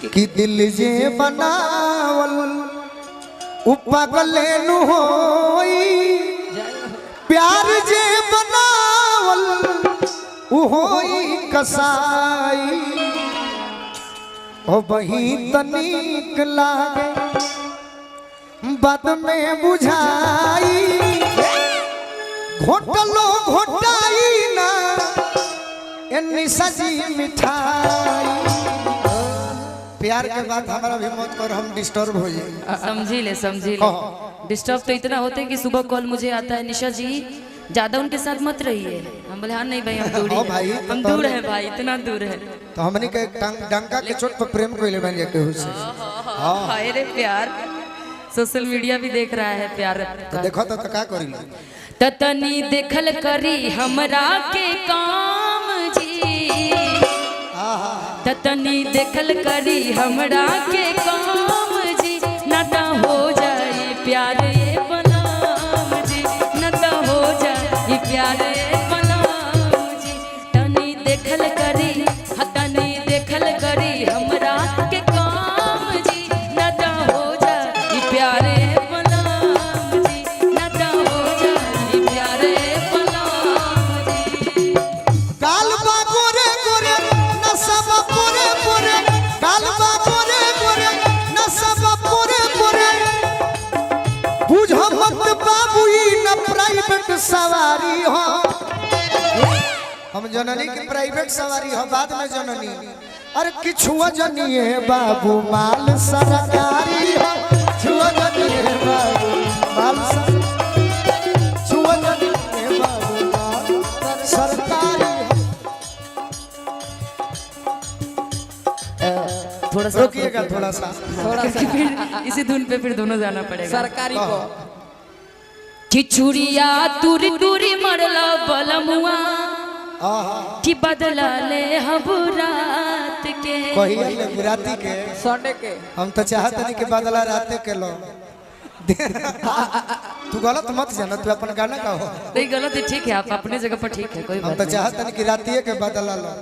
कि दिल जे बनावल उ पागले नु होई, प्यार जे बनावल उ होई कसाई। ओ बही तनिक लागे बाद में बुझाई, घोटलो घोटाई ना एनी सजी मिठाई। प्यार के बाद हमारा भी मत कर, हम डिस्टर्ब हो जाए। समझी ले डिस्टर्ब तो इतना होते हैं कि सुबह कॉल मुझे आता है, निशा जी ज्यादा उनके साथ मत रहिए। हम बोले हाँ नहीं भाई हम दूर है भाई, हम दूर है भाई, इतना दूर है। तो हमने के डंका के चोट पर प्रेम को ले बन जाके हो से। हाय रे प्यार, सोशल मीडिया भी देख रहा है प्यार। तो देखो तो का करी ततनी देखल करी हमरा के काम जी, ततनी देखल करी हमरा के काम जी, ना तो हो जाए प्यार ये बनाम जी, ना तो हो जाए प्यार ये बनाम जी। तनी देखल करी, तनी देखल करी हमरा के काम जी, ना तो हो जाए प्यार ये बनाम जी, ना तो हो जाए प्यार ये बनाम जी। कालबा गोरे गोरे नसबा पूरे पूरे, कालबा गोरे गोरे नसबा पूरे पूरे, बुझो मत बाबू ई न प्राइवेट सवारी हो। हम जननी की प्राइवेट सवारी हो, बाद में जननी अरे किछुआ जनिए बाबू माल सरकारी हो, छुआ जनिए बाबू माल छुआ जनिए बाबू माल सरकारी हो। थोड़ा सा रोकिएगा थोड़ा सा फिर इसी धुन पे फिर दोनों जाना पड़ेगा। सरकारी को खिचुड़िया तुरी तुरी मरला बलमुआ कि बदला ले हम रात के, कही राती के संडे के। हम तो चाहते नहीं कि बदला रात के लो। तू गलत मत जाना, तू अपन गाना का हो। नहीं गलत है, ठीक है आप अपने जगह पर ठीक है, कोई हम बात तो नहीं। चाहते नहीं कि रातिए के बदला लो।